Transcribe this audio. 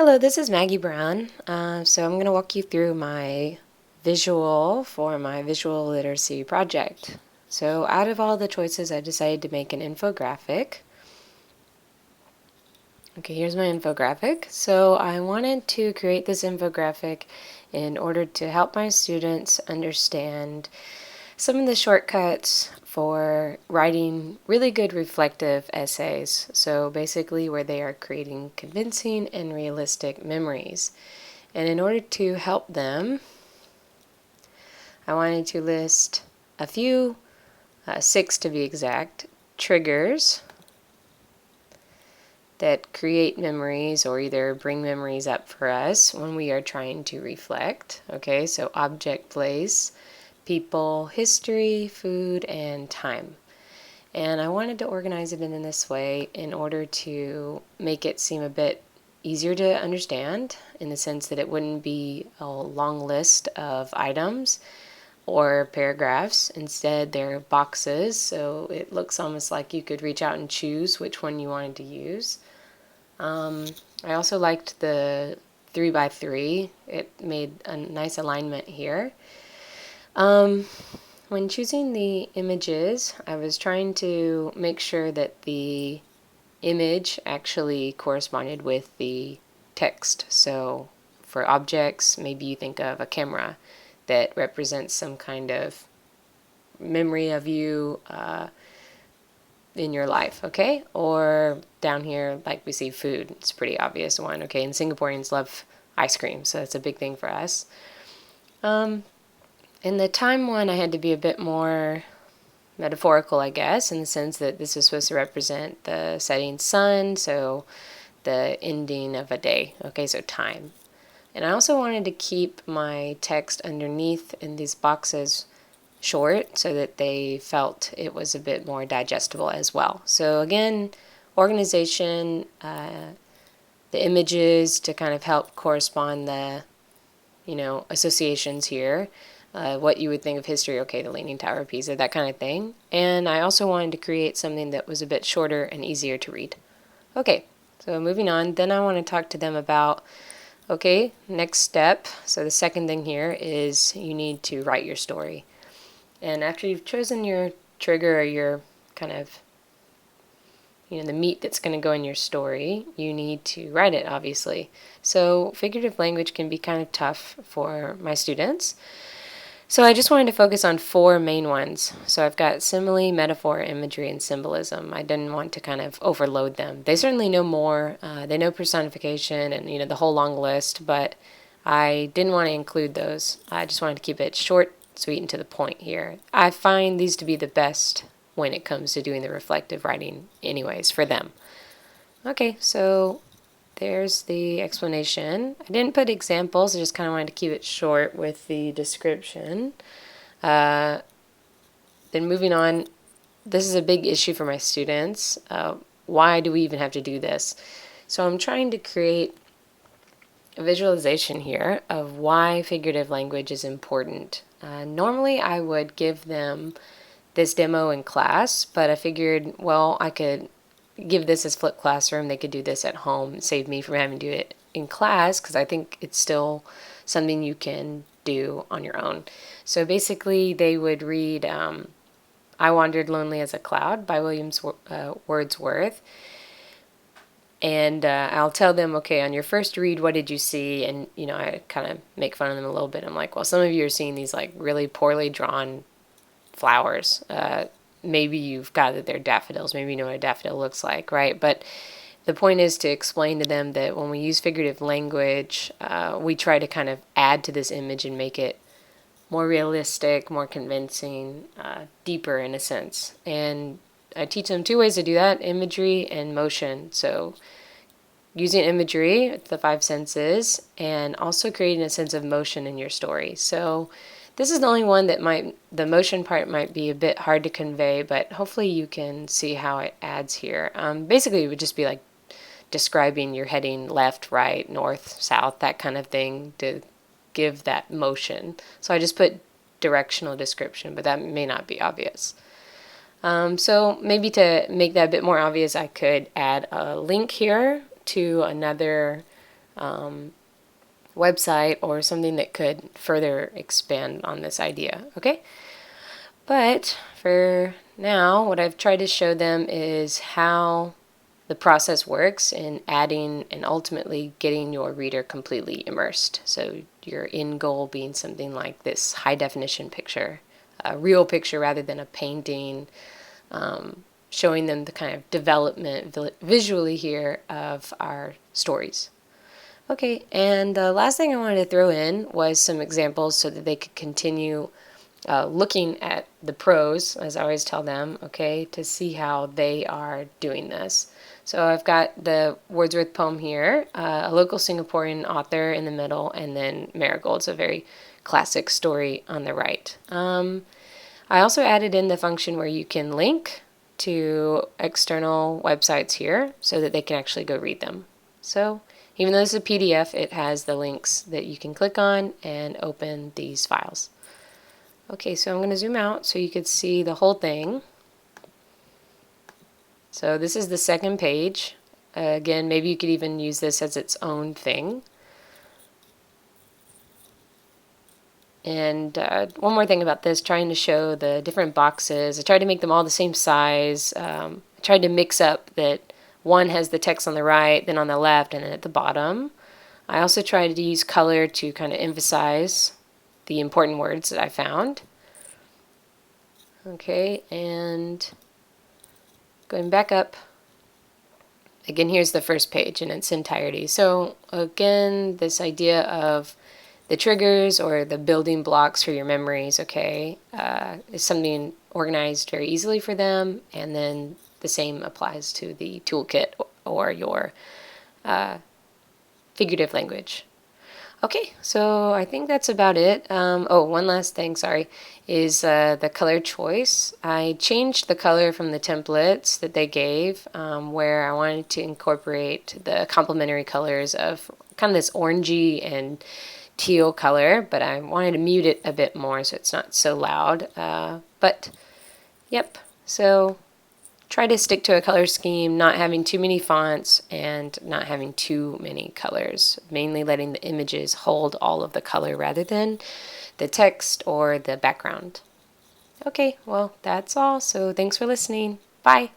Hello, this is Maggie Brown. So I'm going to walk you through my visual for my visual literacy project. So out of all the choices, I decided to make an infographic. Okay, here's my infographic. So I wanted to create this infographic in order to help my students understand some of the shortcuts for writing really good reflective essays. So basically where they are creating convincing and realistic memories. And in order to help them, I wanted to list a few, 6 to be exact, triggers that create memories or either bring memories up for us when we are trying to reflect. Okay, so object, place, people, history, food, and time. And I wanted to organize it in this way in order to make it seem a bit easier to understand, in the sense that it wouldn't be a long list of items or paragraphs. Instead, they're boxes, so it looks almost like you could reach out and choose which one you wanted to use. I also liked the 3 by 3. It made a nice alignment here. When choosing the images, I was trying to make sure that the image actually corresponded with the text. So for objects, maybe you think of a camera that represents some kind of memory of you in your life, okay? Or down here, like we see food, it's a pretty obvious one, okay? And Singaporeans love ice cream, so that's a big thing for us. In the time one, I had to be a bit more metaphorical, I guess, in the sense that this is supposed to represent the setting sun, so the ending of a day, okay, so time. And I also wanted to keep my text underneath in these boxes short so that they felt it was a bit more digestible as well. So again, organization, the images to kind of help correspond the, associations here. What you would think of history, okay, the Leaning Tower of Pisa, that kind of thing. And I also wanted to create something that was a bit shorter and easier to read. Okay, so moving on, then I want to talk to them about, okay, next step. So the second thing here is you need to write your story. And after you've chosen your trigger or your kind of, the meat that's going to go in your story, you need to write it, obviously. So figurative language can be kind of tough for my students. So I just wanted to focus on 4 main ones. So I've got simile, metaphor, imagery, and symbolism. I didn't want to kind of overload them. They certainly know more. They know personification and, the whole long list, but I didn't want to include those. I just wanted to keep it short, sweet, and to the point here. I find these to be the best when it comes to doing the reflective writing anyways for them. Okay, so there's the explanation. I didn't put examples. I just kind of wanted to keep it short with the description. Then moving on, this is a big issue for my students. Why do we even have to do this? So I'm trying to create a visualization here of why figurative language is important. Normally I would give them this demo in class, but I figured, well, I could give this as flipped classroom. They could do this at home, save me from having to do it in class, because I think it's still something you can do on your own. So basically they would read I Wandered Lonely as a Cloud by William Wordsworth. And I'll tell them, okay, on your first read, what did you see? And, I kind of make fun of them a little bit. I'm like, well, some of you are seeing these like really poorly drawn flowers. Maybe you've got that they're daffodils. Maybe you know what a daffodil looks like, right? But the point is to explain to them that when we use figurative language, we try to kind of add to this image and make it more realistic, more convincing, deeper in a sense. And I teach them 2 ways to do that: imagery and motion. So using imagery, the 5 senses, and also creating a sense of motion in your story. So this is the only one that the motion part might be a bit hard to convey, but hopefully you can see how it adds here. Basically, it would just be like describing you're heading left, right, north, south, that kind of thing to give that motion. So I just put directional description, but that may not be obvious. So maybe to make that a bit more obvious, I could add a link here to another website or something that could further expand on this idea, okay? But for now, what I've tried to show them is how the process works in adding and ultimately getting your reader completely immersed. So your end goal being something like this high definition picture, a real picture rather than a painting, showing them the kind of development visually here of our stories. Okay, and the last thing I wanted to throw in was some examples so that they could continue looking at the pros, as I always tell them, okay, to see how they are doing this. So I've got the Wordsworth poem here, a local Singaporean author in the middle, and then Marigold's a very classic story on the right. I also added in the function where you can link to external websites here so that they can actually go read them. So even though this is a PDF, it has the links that you can click on and open these files. Okay, so I'm going to zoom out so you could see the whole thing. So this is the second page. Again, maybe you could even use this as its own thing. And one more thing about this, trying to show the different boxes. I tried to make them all the same size. I tried to mix up that one has the text on the right, then on the left, and then at the bottom. I also tried to use color to kind of emphasize the important words that I found. Okay, and going back up, again, here's the first page in its entirety. So again, this idea of the triggers or the building blocks for your memories, okay, is something organized very easily for them, and then the same applies to the toolkit or your figurative language. Okay, so I think that's about it. Oh, one last thing, sorry, is the color choice. I changed the color from the templates that they gave, where I wanted to incorporate the complementary colors of kind of this orangey and teal color, but I wanted to mute it a bit more so it's not so loud. But, yep, so try to stick to a color scheme, not having too many fonts and not having too many colors, mainly letting the images hold all of the color rather than the text or the background. Okay, well, that's all. So thanks for listening. Bye.